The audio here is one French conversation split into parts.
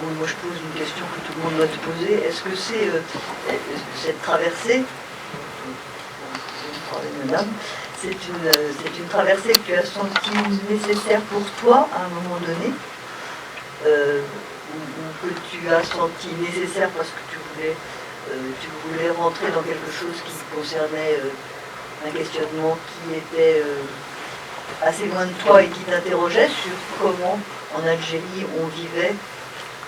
oui, moi je pose une question que tout le monde doit se poser. Est-ce que c'est cette traversée, c'est une traversée que tu as sentie nécessaire pour toi à un moment donné, ou que tu as senti nécessaire parce que tu voulais rentrer dans quelque chose qui concernait un questionnement qui était assez loin de toi et qui t'interrogeait sur comment en Algérie on vivait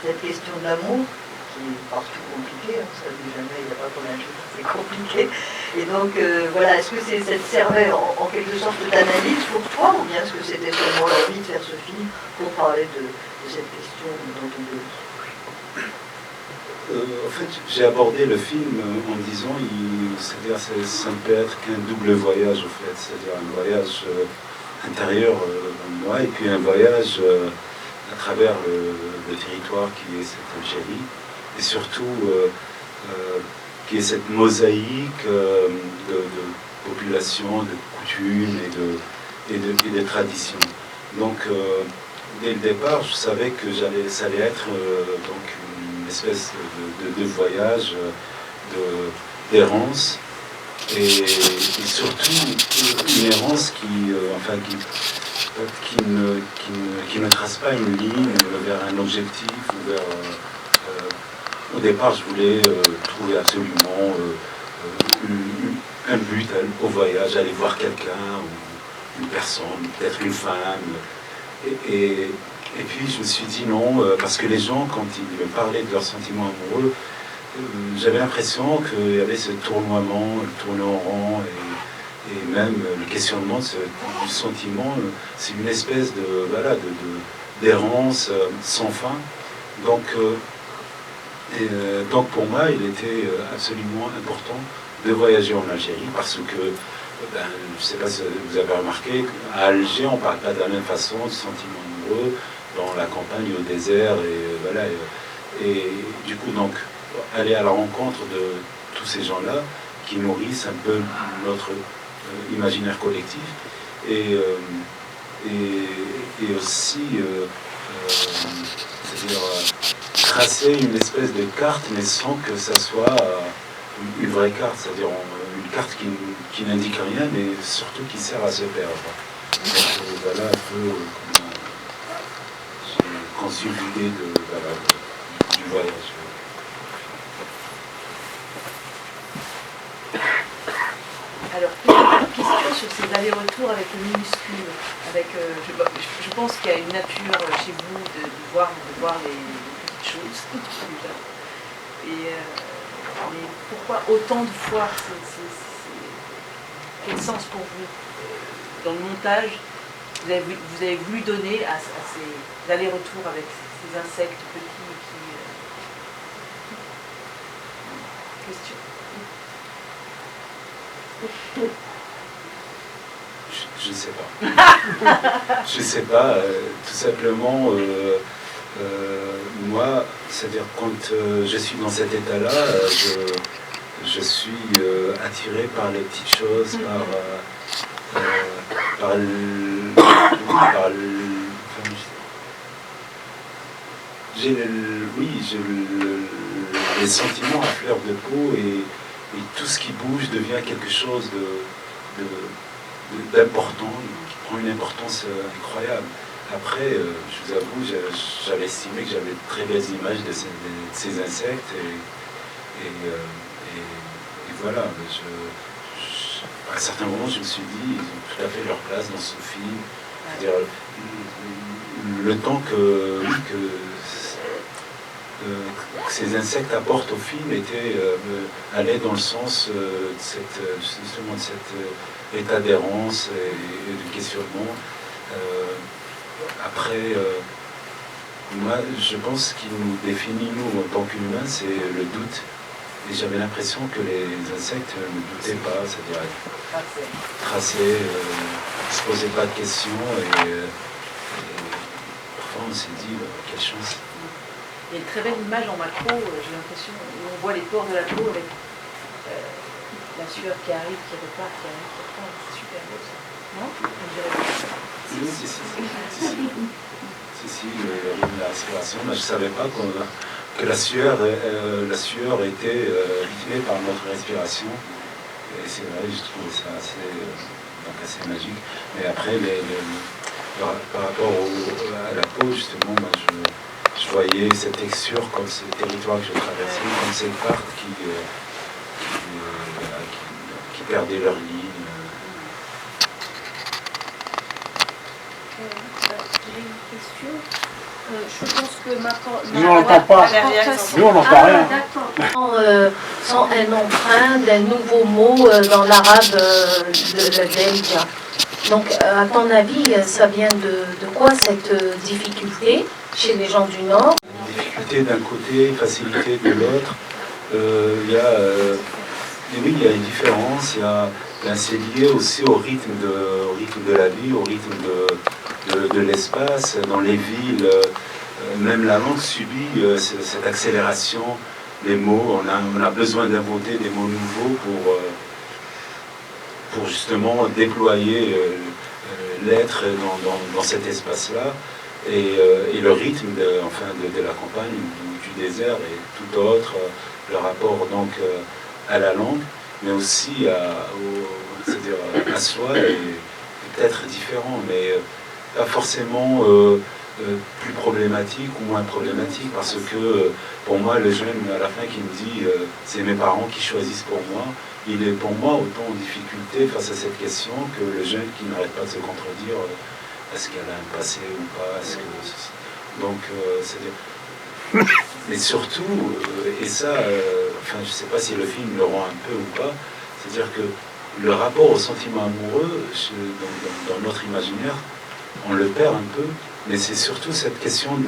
cette question de l'amour, qui est partout compliquée, hein, ça ne dit jamais, il n'y a pas qu'en Algérie, c'est compliqué. Et donc voilà, est-ce que ça te servait en quelque sorte d'analyse pour toi, ou bien est-ce que c'était seulement l'envie de faire ce film pour parler de cette question dans ton pays? En fait, j'ai abordé le film en disant, c'est-à-dire ça ne peut être qu'un double voyage, en fait, c'est-à-dire un voyage intérieur en moi, et puis un voyage à travers le territoire qui est cette Algérie, et surtout qui est cette mosaïque de population, de coutumes et de traditions. Donc, dès le départ, je savais que ça allait être donc une espèce de voyage, d'errance, et surtout une errance qui ne trace pas une ligne vers un objectif ou vers... au départ, je voulais trouver absolument un but au voyage, aller voir quelqu'un, ou une personne, peut-être une femme. Et puis je me suis dit non, parce que les gens, quand ils me parlaient de leurs sentiments amoureux, j'avais l'impression qu'il y avait ce tournoiement, le tourner en rond, et même le questionnement du sentiment, c'est une espèce d'errance sans fin. Donc pour moi, il était absolument important de voyager en Algérie, parce que, je ne sais pas si vous avez remarqué, à Alger, on ne parle pas de la même façon du sentiment amoureux, dans la campagne, au désert, et du coup, donc, aller à la rencontre de tous ces gens-là qui nourrissent un peu notre imaginaire collectif, et aussi c'est-à-dire tracer une espèce de carte, mais sans que ça soit une vraie carte, c'est-à-dire une carte qui n'indique rien, mais surtout qui sert à se perdre. Donc, voilà un peu comment j'ai conçu l'idée du voyage. Alors, une question sur ces allers-retours avec le minuscule. Je pense qu'il y a une nature chez vous de voir les petites choses. Mais pourquoi autant de fois quel sens pour vous dans le montage vous avez voulu donner à ces allers-retours avec ces insectes petits Question. Je ne sais pas. Je ne sais pas. Tout simplement, moi, c'est-à-dire quand je suis dans cet état-là, je suis attiré par les petites choses, j'ai les sentiments à fleur de peau, et tout ce qui bouge devient quelque chose d'important, qui prend une importance incroyable. Après, je vous avoue, j'avais estimé que j'avais de très belles images de ces insectes, et voilà. À un certain moment, je me suis dit, ils ont tout à fait leur place dans ce film. C'est-à-dire, le temps que ces insectes apportent au film allait dans le sens de cet état d'errance et de questionnement. Après, moi, je pense ce qui nous définit, nous, en tant qu'humains, c'est le doute. Et j'avais l'impression que les insectes ne doutaient pas, c'est-à-dire tracer, ne se posaient pas de questions, et parfois on s'est dit, quelle chance. Il y a une très belle image en macro, j'ai l'impression, où on voit les pores de la peau avec la sueur qui arrive, qui repart, qui arrive, qui repart. C'est super beau ça. Non? Si, le rythme de la respiration. Mais je ne savais pas que la sueur était rythmée par notre respiration. Et c'est vrai, je trouve ça assez magique. Mais après, par rapport à la peau, justement, moi, je voyais cette texture comme ce territoire que je traversais, comme ces cartes qui perdaient leur ligne. J'ai une question. Je pense que Nous, on n'entend pas. Nous, on n'entend rien. D'accord. Sans un emprunt d'un nouveau mot dans l'arabe de la Delja. Donc, à ton avis, ça vient de quoi cette difficulté chez les gens du Nord? Difficulté d'un côté, facilité de l'autre. Il y a une différence. C'est lié aussi au rythme de la vie, au rythme de l'espace. Dans les villes, même la langue subit cette accélération des mots. On a besoin d'inventer des mots nouveaux pour justement déployer l'être dans cet espace-là. Et le rythme de la campagne ou du désert est tout autre. Le rapport donc à la langue, mais aussi à soi est peut-être différent, mais pas forcément plus problématique ou moins problématique, parce que pour moi, le jeune à la fin qui me dit c'est mes parents qui choisissent pour moi, il est pour moi autant en difficulté face à cette question que le jeune qui n'arrête pas de se contredire est-ce qu'elle a un passé ou pas, donc c'est-à-dire. Mais surtout, et ça, je ne sais pas si le film le rend un peu ou pas, c'est-à-dire que le rapport au sentiment amoureux, dans notre imaginaire, on le perd un peu, mais c'est surtout cette question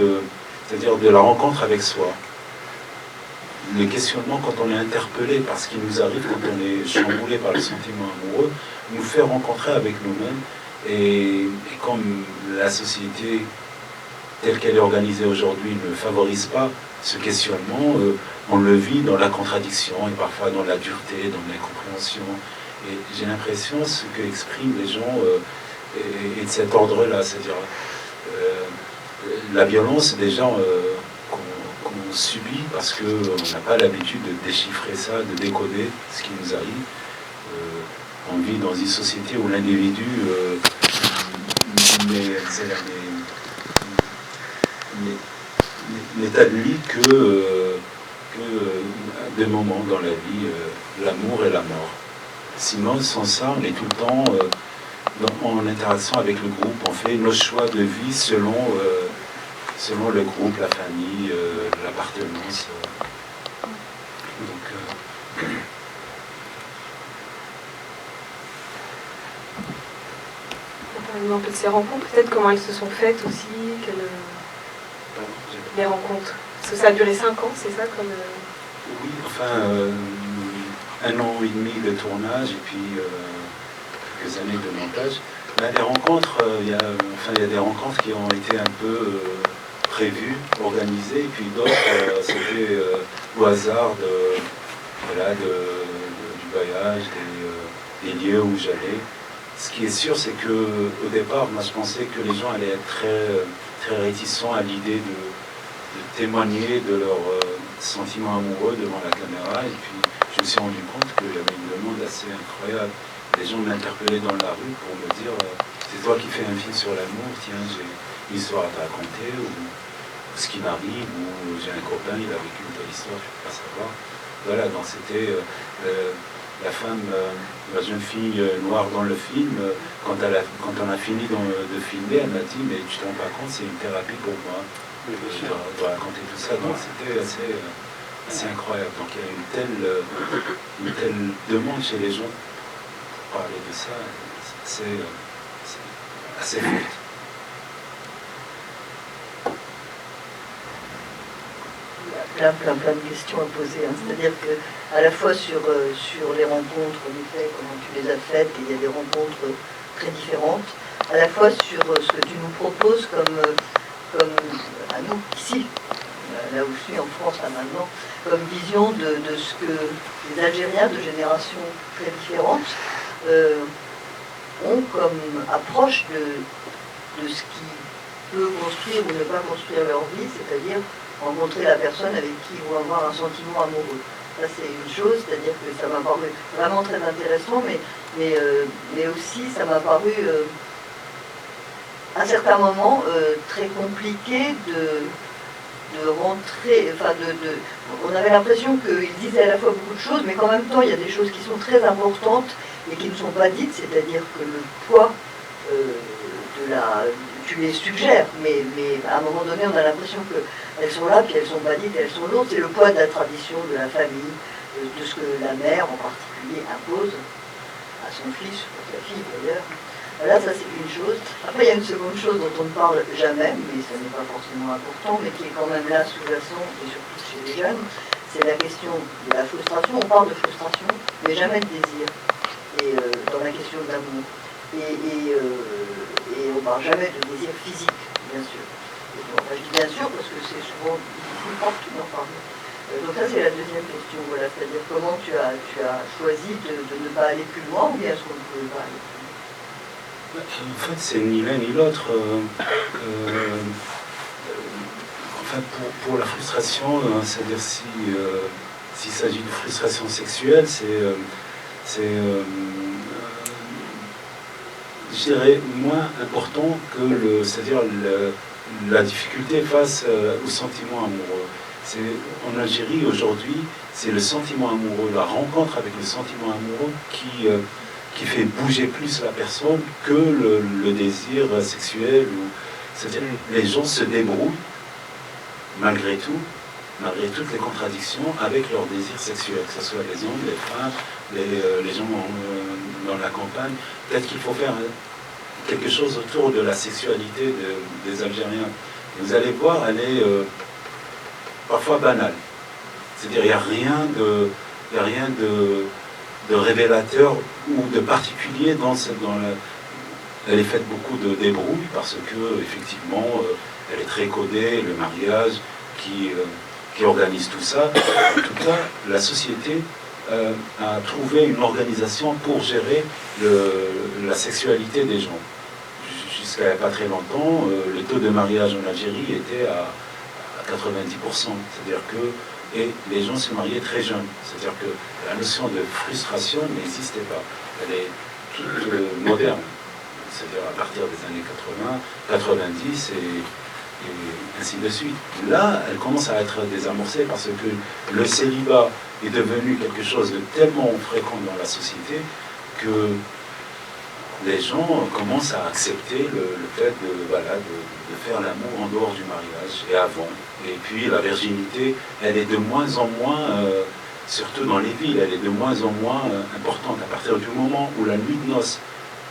c'est-à-dire de la rencontre avec soi. Le questionnement, quand on est interpellé par ce qui nous arrive, quand on est chamboulé par le sentiment amoureux, nous fait rencontrer avec nous-mêmes. Et comme la société telle qu'elle est organisée aujourd'hui ne favorise pas ce questionnement, on le vit dans la contradiction et parfois dans la dureté, dans l'incompréhension. Et j'ai l'impression que ce que expriment les gens est de cet ordre-là, c'est-à-dire la violence des gens qu'on subit parce qu'on n'a pas l'habitude de déchiffrer ça, de décoder ce qui nous arrive. On vit dans une société où l'individu n'est admis que des moments dans la vie, l'amour et la mort. Sinon, sans ça, on est tout le temps en interaction avec le groupe. On fait nos choix de vie selon le groupe, la famille, l'appartenance. Un peu de ces rencontres, peut-être comment elles se sont faites aussi, les rencontres. Parce que ça a duré 5 ans, c'est ça comme... Oui, enfin, 1 an et demi de tournage et puis quelques années de montage. Là, les rencontres, il y a des rencontres qui ont été un peu prévues, organisées, et puis d'autres, c'était au hasard du voyage, des lieux où j'allais. Ce qui est sûr, c'est qu'au départ, moi, je pensais que les gens allaient être très, très réticents à l'idée de témoigner de leurs sentiments amoureux devant la caméra. Et puis, je me suis rendu compte qu'il y avait une demande assez incroyable. Les gens m'interpellaient dans la rue pour me dire c'est toi qui fais un film sur l'amour, tiens, j'ai une histoire à te raconter, ou ce qui m'arrive, ou j'ai un copain, il a vécu une telle histoire, je ne peux pas savoir. Voilà, donc c'était... la femme, la jeune fille noire dans le film, quand on a fini de filmer, elle m'a dit mais tu te rends pas compte, c'est une thérapie pour moi de raconter tout ça. Donc c'était assez incroyable. Donc il y a une telle demande chez les gens pour parler de ça, c'est assez forte. Plein de questions à poser. C'est-à-dire qu'à la fois sur les rencontres, en effet, comment tu les as faites, et il y a des rencontres très différentes, à la fois sur ce que tu nous proposes comme à nous, ici, là où je suis en France, là maintenant, comme vision de ce que les Algériens de générations très différentes ont comme approche de ce qui peut construire ou ne pas construire leur vie, c'est-à-dire rencontrer la personne avec qui ils vont avoir un sentiment amoureux. Ça, c'est une chose, c'est-à-dire que ça m'a paru vraiment très intéressant, mais aussi ça m'a paru à certains moments très compliqué de rentrer, enfin on avait l'impression qu'il disait à la fois beaucoup de choses, mais qu'en même temps il y a des choses qui sont très importantes et qui ne sont pas dites, c'est-à-dire que le poids tu les suggères, mais à un moment donné on a l'impression qu'elles sont là, puis elles sont pas dites, elles sont lourdes, c'est le poids de la tradition, de la famille, de ce que la mère en particulier impose à son fils, à sa fille d'ailleurs. Voilà, ça c'est une chose. Après, il y a une seconde chose dont on ne parle jamais, mais ce n'est pas forcément important, mais qui est quand même là sous-jacente, et surtout chez les jeunes, c'est la question de la frustration. On parle de frustration, mais jamais de désir, et dans la question de l'amour. Et on ne parle jamais de désir physique, bien sûr. Et donc, je dis bien sûr parce que c'est souvent difficile partout d'en parler. Donc ça c'est la deuxième question, voilà, c'est-à-dire comment tu as choisi de ne pas aller plus loin, ou bien est-ce qu'on ne pouvait pas aller plus loin? En fait, c'est ni l'un ni l'autre. Enfin, pour la frustration, c'est-à-dire s'il s'agit de frustration sexuelle, c'est je dirais, moins important que c'est-à-dire la difficulté face au sentiment amoureux. En Algérie, aujourd'hui, c'est le sentiment amoureux, la rencontre avec le sentiment amoureux qui fait bouger plus la personne que le désir sexuel. C'est-à-dire les gens se débrouillent, malgré tout, malgré toutes les contradictions, avec leur désir sexuel, que ce soit les hommes, les femmes, les gens dans la campagne. Peut-être qu'il faut faire quelque chose autour de la sexualité des Algériens. Vous allez voir, elle est parfois banale. C'est-à-dire, il n'y a rien de révélateur ou de particulier elle est faite beaucoup de débrouilles parce que effectivement elle est très codée, le mariage qui organise tout ça. En tout cas, la société a trouvé une organisation pour gérer la sexualité des gens. Jusqu'à il n'y a pas très longtemps, le taux de mariage en Algérie était à 90%. C'est-à-dire que les gens se mariaient très jeunes. C'est-à-dire que la notion de frustration n'existait pas. Elle est toute moderne. C'est-à-dire à partir des années 80, 90 et ainsi de suite. Là, elle commence à être désamorcée parce que le célibat est devenu quelque chose de tellement fréquent dans la société que les gens commencent à accepter le fait de faire l'amour en dehors du mariage et avant. Et puis la virginité, elle est de moins en moins, surtout dans les villes, elle est de moins en moins importante à partir du moment où la nuit de noces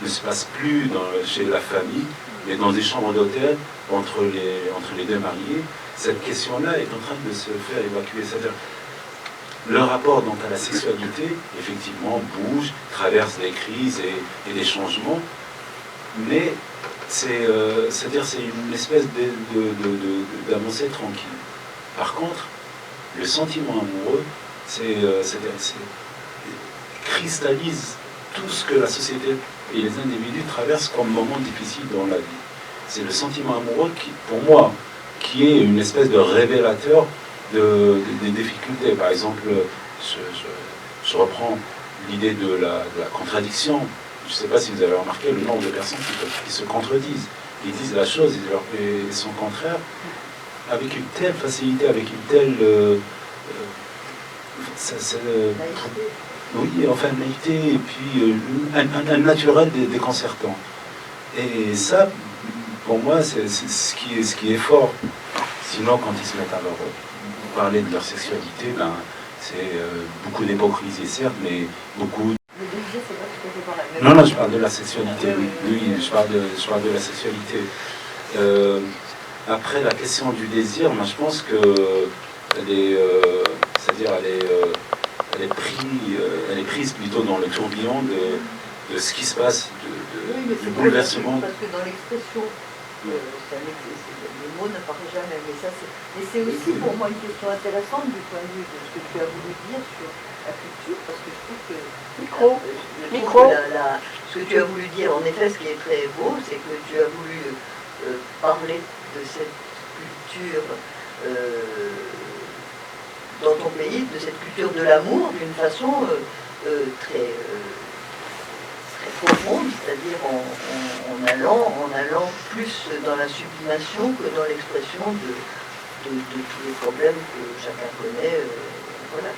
ne se passe plus chez la famille, mais dans des chambres d'hôtel entre les deux mariés. Cette question-là est en train de se faire évacuer. C'est-à-dire, le rapport donc à la sexualité, effectivement, bouge, traverse des crises et des changements, mais c'est-à-dire c'est une espèce d'avancée tranquille. Par contre, le sentiment amoureux, cristallise tout ce que la société et les individus traversent comme moment difficile dans la vie. C'est le sentiment amoureux qui, pour moi, qui est une espèce de révélateur des difficultés. Par exemple, je reprends l'idée de la contradiction. Je ne sais pas si vous avez remarqué le nombre de personnes qui se contredisent. Ils disent la chose et son contraire avec une telle facilité, avec une telle... oui, enfin, naïveté, et puis un naturel déconcertant. Et ça, pour moi, c'est ce qui est fort. Sinon, quand ils se mettent à parler de leur sexualité, ben, c'est beaucoup d'hypocrisie, certes, mais beaucoup... Non, je parle de la sexualité, oui, je parle de la sexualité. Après, la question du désir, moi, je pense que c'est-à-dire, elle est prise plutôt dans le tourbillon de ce qui se passe, du bouleversement. Parce que dans l'expression, les mots ne parlent jamais, mais c'est aussi pour moi une question intéressante du point de vue de ce que tu as voulu dire sur la culture, parce que je trouve que ce que tu as voulu dire, en effet, ce qui est très beau, c'est que tu as voulu parler de cette culture dans ton pays, de cette culture de l'amour, d'une façon très profonde, c'est-à-dire en allant plus dans la sublimation que dans l'expression de tous les problèmes que chacun connaît. Voilà.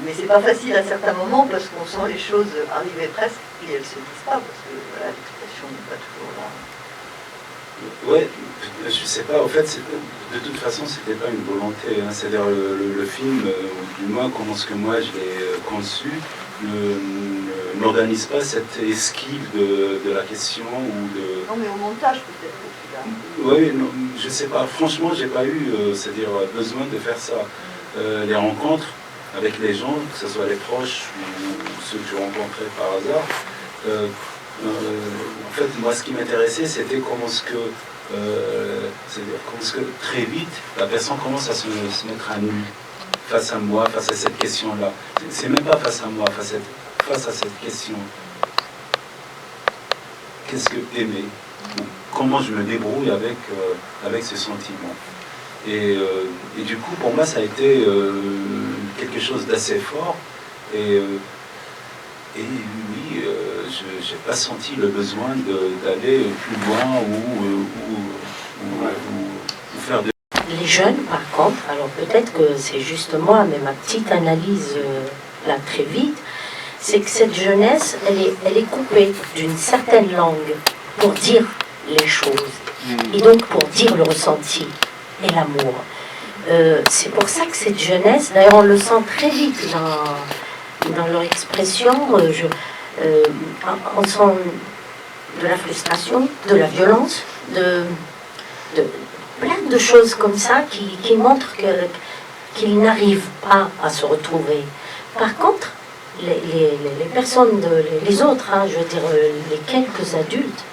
Mais c'est pas facile à certains moments parce qu'on sent les choses arriver presque, puis elles se disent pas, parce que voilà, l'expression n'est pas toujours là. Ouais, je sais pas, en fait, de toute façon, c'était pas une volonté, hein. C'est-à-dire le film, ou du moins comment ce que moi je l'ai conçu, n'organise pas cette esquive de la question ou de... Non, mais au montage peut-être que tu l'as. Oui, non, je sais pas, franchement, j'ai pas eu, c'est-à-dire besoin de faire ça. Les rencontres avec les gens, que ce soit les proches ou ceux que je rencontrais par hasard, en fait, moi, ce qui m'intéressait, c'était comment ce que très vite, la personne commence à se mettre à nu face à moi, face à cette question-là. C'est même pas face à moi, face à cette question. Qu'est-ce que aimer? Comment je me débrouille avec ce sentiment? Et du coup, pour moi, ça a été quelque chose d'assez fort. Et oui, je n'ai pas senti le besoin d'aller plus loin ou faire de... Les jeunes, par contre, alors peut-être que c'est juste moi, mais ma petite analyse là très vite, c'est que cette jeunesse, elle est coupée d'une certaine langue pour dire les choses, et donc pour dire le ressenti et l'amour. C'est pour ça que cette jeunesse, d'ailleurs on le sent très vite dans leur expression, on sent de la frustration, de la violence, de plein de choses comme ça qui montrent qu'ils n'arrivent pas à se retrouver. Par contre, les personnes, les autres, hein, je veux dire, les quelques adultes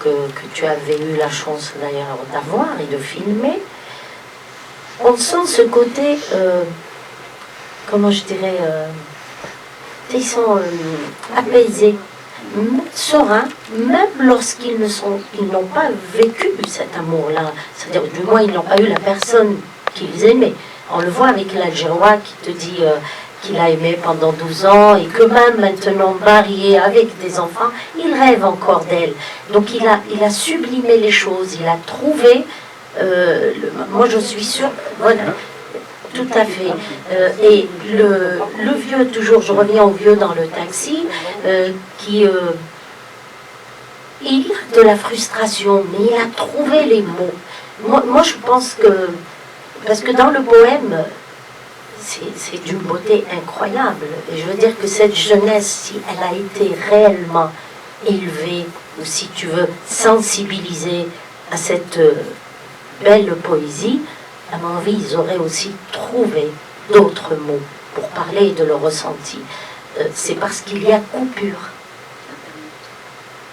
que tu avais eu la chance d'ailleurs d'avoir et de filmer, on sent ce côté, comment je dirais, ils sont apaisés, sereins, même lorsqu'ils n'ont pas vécu cet amour-là. C'est-à-dire, du moins, ils n'ont pas eu la personne qu'ils aimaient. On le voit avec l'Algérois qui te dit qu'il a aimé pendant 12 ans et que même maintenant marié avec des enfants, il rêve encore d'elle. Donc il a sublimé les choses, il a trouvé, moi je suis sûre, voilà, tout à fait. Et le vieux, toujours, je reviens au vieux dans le taxi, il a de la frustration, mais il a trouvé les mots. Moi je pense que, parce que dans le poème, c'est d'une beauté incroyable. Et je veux dire que cette jeunesse, si elle a été réellement élevée, ou si tu veux, sensibilisée à cette belle poésie, à mon avis, ils auraient aussi trouvé d'autres mots pour parler de leur ressenti. C'est parce qu'il y a coupure.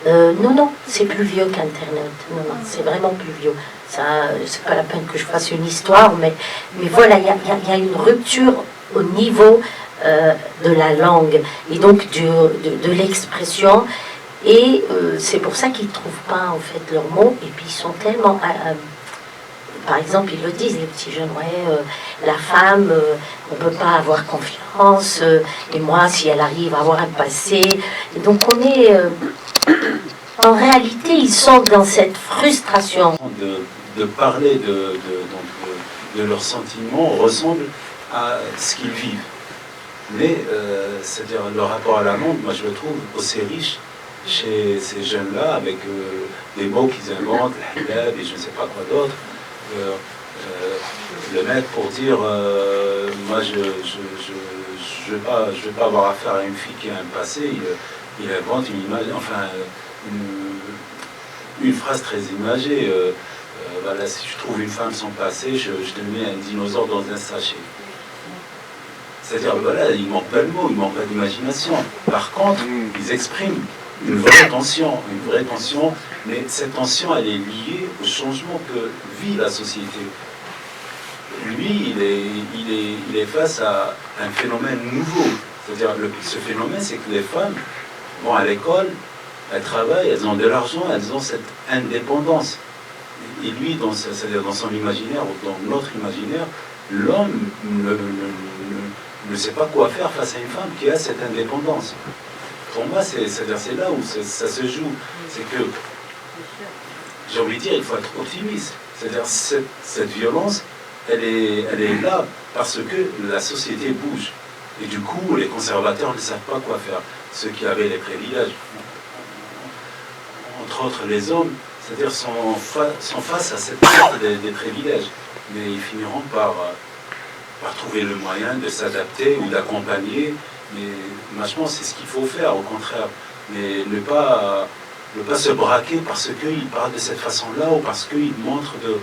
Non, c'est plus vieux qu'Internet. Non, c'est vraiment plus vieux. Ça, c'est pas la peine que je fasse une histoire, mais voilà, il y a une rupture au niveau de la langue et donc de l'expression. Et c'est pour ça qu'ils ne trouvent pas en fait leurs mots. Et puis ils sont tellement... par exemple, ils le disent, les petits jeunes, ouais, la femme, on ne peut pas avoir confiance, et moi, si elle arrive à avoir un passé... Et donc on est... en réalité, ils sont dans cette frustration. De parler de leurs sentiments ressemble à ce qu'ils vivent. Mais, c'est-à-dire, le rapport à la langue, moi je le trouve aussi riche chez ces jeunes-là, avec des mots qu'ils inventent, la hijab et je ne sais pas quoi d'autre. Le mettre pour dire, moi je ne vais pas avoir affaire à une fille qui a un passé, il invente une image, enfin, une phrase très imagée. Voilà, si je trouve une femme sans passé, je te mets un dinosaure dans un sachet. C'est-à-dire, voilà, il manque pas de mots, il manque pas d'imagination. Par contre, ils expriment une vraie tension, mais cette tension, elle est liée au changement que vit la société. Lui, il est face à un phénomène nouveau. C'est-à-dire, ce phénomène, c'est que les femmes vont à l'école, elles travaillent, elles ont de l'argent, elles ont cette indépendance. Et lui, c'est-à-dire dans son imaginaire ou dans notre imaginaire, l'homme ne sait pas quoi faire face à une femme qui a cette indépendance. Pour moi, c'est là où ça se joue. C'est que, j'ai envie de dire, il faut être optimiste. C'est-à-dire cette violence, elle est là parce que la société bouge. Et du coup, les conservateurs ne savent pas quoi faire. Ceux qui avaient les privilèges, entre autres les hommes, c'est-à-dire sont face à cette perte des privilèges. Mais ils finiront par trouver le moyen de s'adapter ou d'accompagner. Mais moi, je pense que c'est ce qu'il faut faire, au contraire. Mais ne pas se braquer parce qu'ils parlent de cette façon-là ou parce qu'ils montrent de...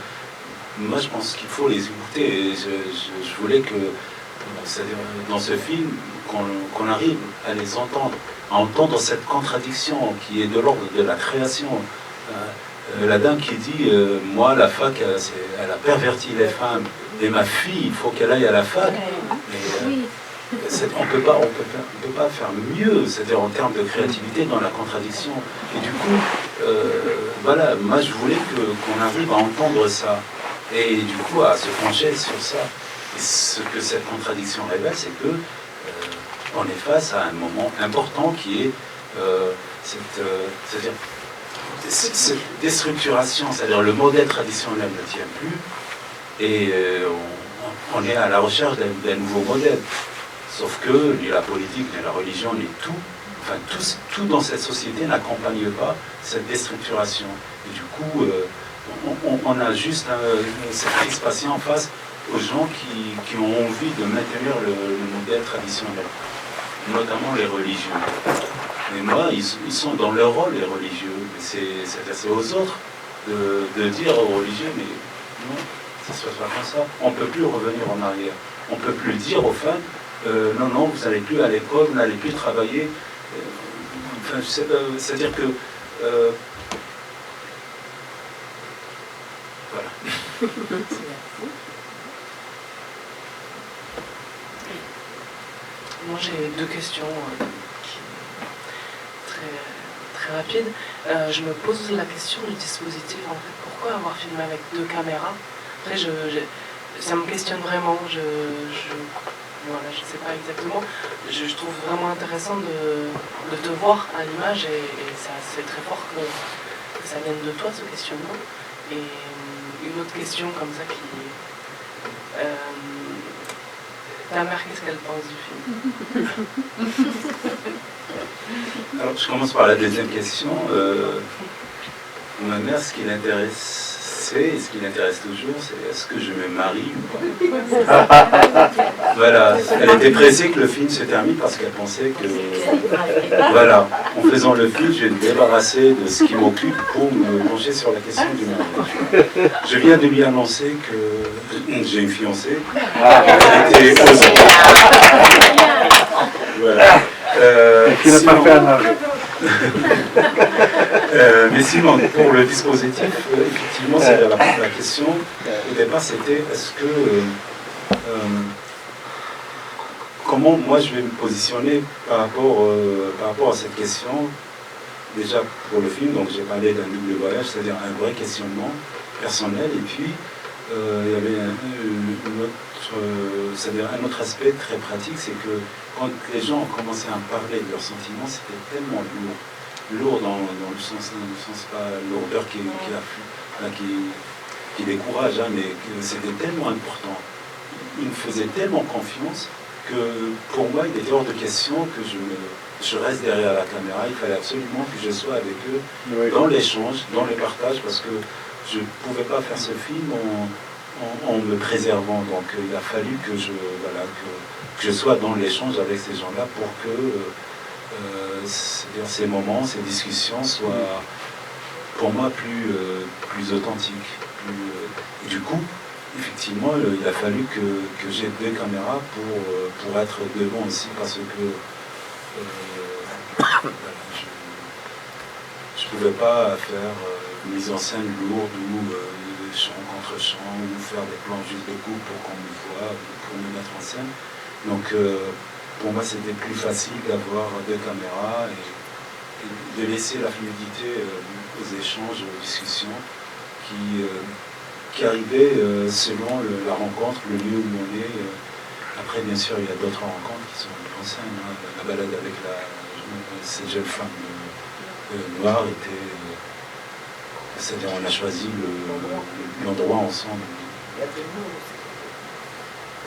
Moi, je pense qu'il faut les écouter. Et je voulais que, c'est-à-dire dans ce film, qu'on arrive à les entendre, à entendre cette contradiction qui est de l'ordre de la création. La dame qui dit moi, la fac, elle a perverti les femmes, et ma fille, il faut qu'elle aille à la fac. On peut pas faire mieux, c'est-à-dire en termes de créativité dans la contradiction. Et du coup, voilà, moi je voulais qu'on arrive à entendre ça, et du coup à se pencher sur ça. Et ce que cette contradiction révèle, c'est que on est face à un moment important qui est c'est-à-dire cette déstructuration, c'est-à-dire le modèle traditionnel ne tient plus, et on est à la recherche d'un nouveau modèle. Sauf que ni la politique, ni la religion, ni tout, enfin tout dans cette société n'accompagne pas cette déstructuration. Et du coup, on a juste cette crispation en face aux gens qui ont envie de maintenir le modèle traditionnel, notamment les religieux. Mais moi, ils sont dans leur rôle, les religieux. C'est aux autres de dire aux religieux, mais non, ça ne se passe pas comme ça. On ne peut plus revenir en arrière. On ne peut plus dire aux femmes, non, vous n'allez plus à l'école, vous n'allez plus travailler. Enfin, c'est-à-dire que... voilà. Moi j'ai deux questions très rapides. Je me pose la question du dispositif en fait. Pourquoi avoir filmé avec 2 caméras? Après ça me questionne vraiment. Voilà, je ne sais pas exactement. Je trouve vraiment intéressant de te voir à l'image et c'est très fort que ça vienne de toi ce questionnement. Et une autre question comme ça qui... ta mère, qu'est-ce qu'elle pense du film? Alors, je commence par la deuxième question. Ma mère, ce qui l'intéressait et ce qui l'intéresse toujours, c'est est-ce que je me marie ou pas. Voilà, elle était pressée que le film se termine parce qu'elle pensait que, voilà, en faisant le film, je vais me débarrasser de ce qui m'occupe pour me pencher sur la question du mariage. Je viens de lui annoncer que j'ai une fiancée. Elle était aux voilà. Qui n'a pas fait un âge. Mais sinon, pour le dispositif, effectivement, c'est la question. Au départ, c'était est-ce que comment moi je vais me positionner par rapport à cette question. Déjà pour le film, donc j'ai parlé d'un double voyage, c'est-à-dire un vrai questionnement personnel, et puis il y avait un autre aspect très pratique, c'est que quand les gens ont commencé à parler de leurs sentiments, c'était tellement lourd dans le sens pas lourdeur qui décourage, hein, mais que c'était tellement important. Ils me faisaient tellement confiance que pour moi, il était hors de question que je reste derrière la caméra. Il fallait absolument que je sois avec eux dans l'échange, dans le partage, parce que je ne pouvais pas faire ce film en me préservant. Donc il a fallu que je sois dans l'échange avec ces gens-là pour que ces moments, ces discussions soient pour moi plus authentiques. Et du coup, effectivement, il a fallu que j'ai 2 caméras pour être devant aussi, parce que je ne pouvais pas faire une mise en scène lourde ou chant contre chant ou faire des plans juste de coupe pour qu'on me voit, pour me mettre en scène. Donc pour moi c'était plus facile d'avoir 2 caméras de laisser la fluidité aux échanges, aux discussions qui arrivaient selon la rencontre, le lieu où on est. Après, bien sûr, il y a d'autres rencontres qui sont en scène. Hein. La balade avec cette jeune femme noire était... c'est-à-dire, on a choisi l'endroit ensemble. Et Abdelnour,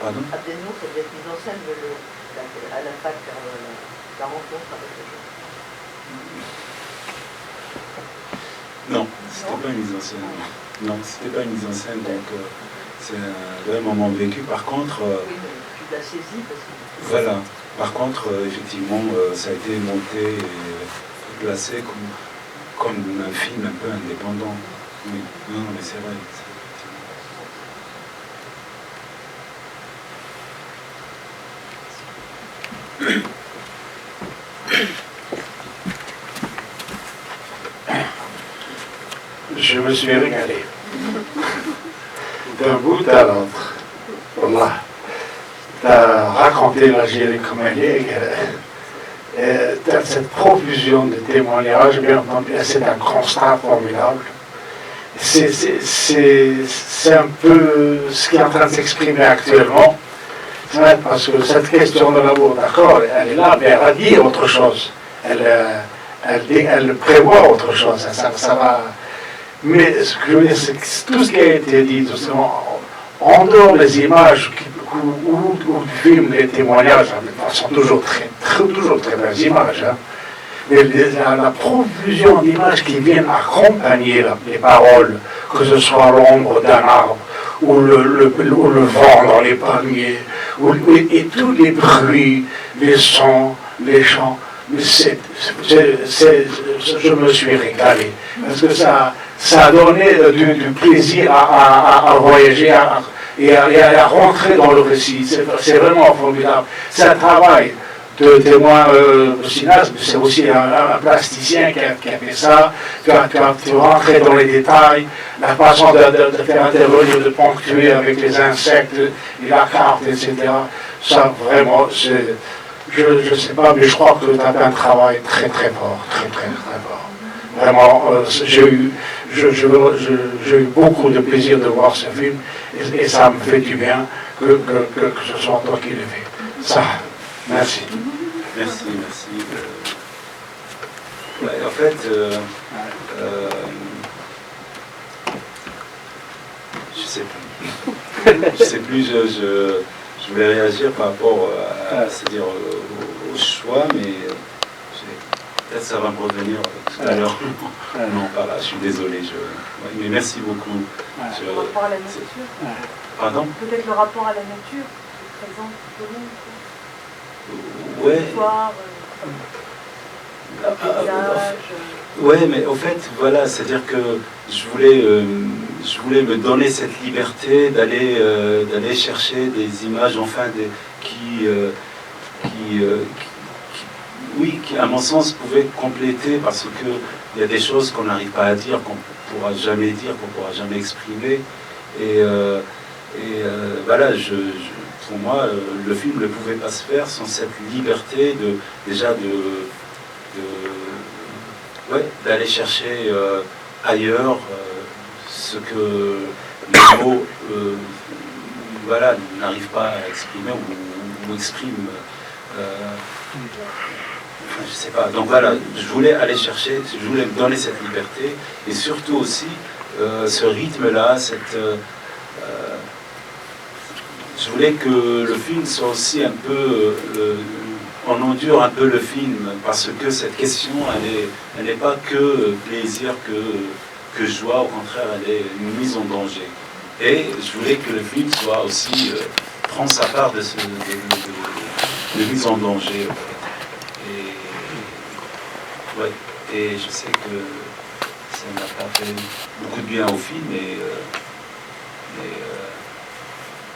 Pardon ? Abdelnour, ça devait être mise en scène à la fac, la rencontre avec les gens. Non, c'était pas une mise en scène. Non, c'était pas une mise en scène, donc c'est un vrai moment vécu. Par contre... oui, mais tu l'as saisi parce que... Voilà. Par contre, effectivement, ça a été monté et placé comme un film un peu indépendant. Oui, non, mais c'est vrai. Je me suis régalé. D'un bout à l'autre. Voilà. Tu as raconté l'Algérie comme elle est. Tu as cette profusion de témoignages, bien entendu. C'est un constat formidable. C'est un peu ce qui est en train de s'exprimer actuellement. Parce que cette question de l'amour, d'accord, elle est là, mais elle va dire autre chose. Elle prévoit autre chose. Ça va. Mais ce que je veux dire, c'est que tout ce qui a été dit, en dehors des images ou du film, les témoignages sont toujours très belles images. Hein. Mais la profusion d'images qui viennent accompagner les paroles, que ce soit l'ombre d'un arbre, ou le vent dans les palmiers, et tous les bruits, les sons, les chants. Mais je me suis régalé, parce que ça a donné du plaisir à voyager et à rentrer dans le récit. C'est vraiment formidable. C'est un travail de témoin cinéaste, mais c'est aussi un plasticien qui a fait ça. Tu rentres dans les détails, la façon de faire intervenir, de ponctuer avec les insectes et la carte, etc. Ça, vraiment, je ne sais pas, mais je crois que tu as fait un travail très très fort, très fort. Vraiment, j'ai eu beaucoup de plaisir de voir ce film et ça me fait du bien que ce soit toi qui le fais. Ça, merci. Merci. Ouais, en fait, je sais plus. Je voulais réagir par rapport c'est-à-dire au choix, mais peut-être ça va me revenir tout à l'heure. Non, pas là, je suis désolé. Ouais, mais merci beaucoup. Le rapport à la nature. Pardon ? Peut-être le rapport à la nature, présent tout au long. Ouais. L'histoire, le paysage. Ouais, mais au fait, voilà, c'est-à-dire que je voulais me donner cette liberté d'aller chercher des images, enfin, qui, à mon sens, pouvaient compléter, parce qu'il y a des choses qu'on n'arrive pas à dire, qu'on ne pourra jamais dire, qu'on ne pourra jamais exprimer. Et voilà, pour moi, le film ne pouvait pas se faire sans cette liberté d'aller chercher ailleurs ce que les mots n'arrivent pas à exprimer ou expriment. Je sais pas. Donc voilà, je voulais aller chercher, je voulais me donner cette liberté et surtout aussi ce rythme-là, je voulais que le film soit aussi un peu... on endure un peu le film, parce que cette question, elle n'est pas que plaisir, que joie, au contraire, elle est une mise en danger. Et je voulais que le film soit aussi, prend sa part de mise en danger. Et je sais que ça n'a pas fait beaucoup de bien au film, mais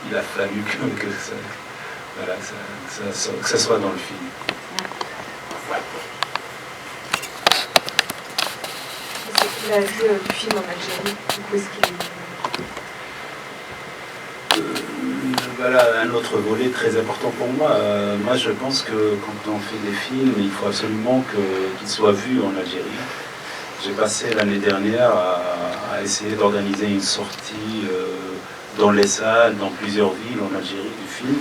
il a fallu que ça soit dans le film. Il a vu du film en Algérie, du coup, est-ce qu'il... voilà un autre volet très important pour moi. Moi, je pense que quand on fait des films, il faut absolument qu'ils soient vus en Algérie. J'ai passé l'année dernière à essayer d'organiser une sortie dans les salles, dans plusieurs villes en Algérie du film.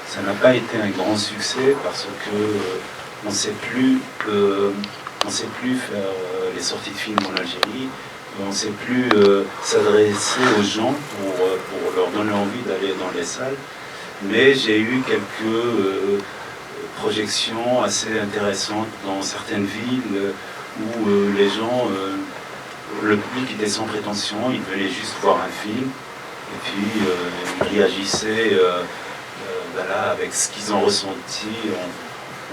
Ça n'a pas été un grand succès parce que on ne sait plus faire les sorties de films en Algérie. On ne sait plus s'adresser aux gens pour leur donner envie d'aller dans les salles. Mais j'ai eu quelques projections assez intéressantes dans certaines villes où les gens, le public était sans prétention, ils venaient juste voir un film et puis ils réagissaient voilà, avec ce qu'ils ont ressenti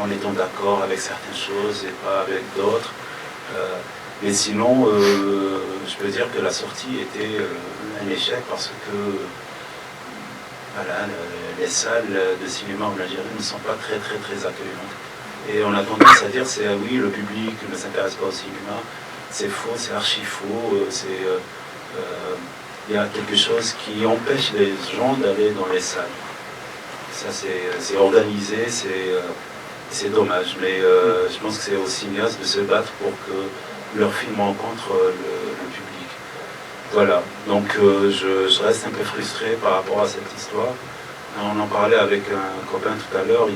en étant d'accord avec certaines choses et pas avec d'autres. Mais sinon, je peux dire que la sortie était un échec parce que voilà, les salles de cinéma en Algérie ne sont pas très accueillantes. Et on a tendance à dire c'est ah oui, le public ne s'intéresse pas au cinéma, c'est faux, c'est archi faux, il y a quelque chose qui empêche les gens d'aller dans les salles. Ça c'est organisé, c'est dommage, mais je pense que c'est aux cinéastes de se battre pour que leur film rencontre le public. Voilà, donc je reste un peu frustré par rapport à cette histoire. On en parlait avec un copain tout à l'heure, il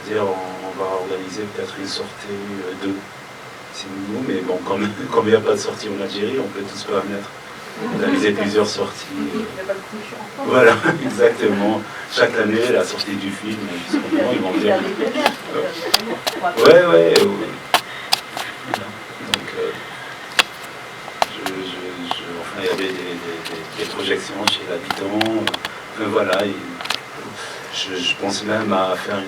disait on va organiser peut-être une sortie de nous, mais bon, comme il n'y a pas de sortie en Algérie, on peut tous permettre d'organiser plusieurs sorties. Voilà, exactement. Chaque année, la sortie du film, ils vont dire. Ouais. Donc, enfin, il y avait des projections chez l'habitant. Voilà. Je pense même à faire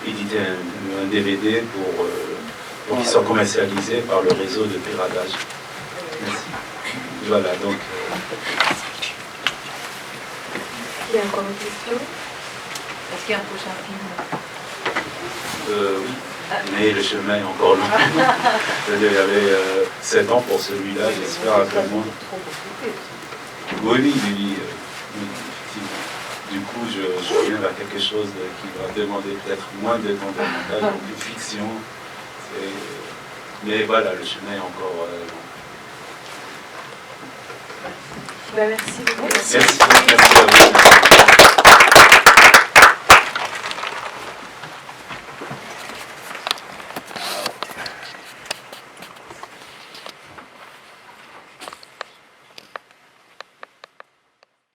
éditer un DVD pour qu'il soit commercialisé par le réseau de piratage. Merci. Voilà, donc. Il y a encore une question? Est-ce qu'il y a un prochain film? Oui, mais le chemin est encore long. Il y avait 7 ans pour celui-là, j'espère un peu moins. Oui, effectivement. Du coup, je reviens vers quelque chose qui va demander peut-être moins de temps de montage, donc de fiction. Mais voilà, le chemin est encore long. Merci beaucoup. Merci à vous.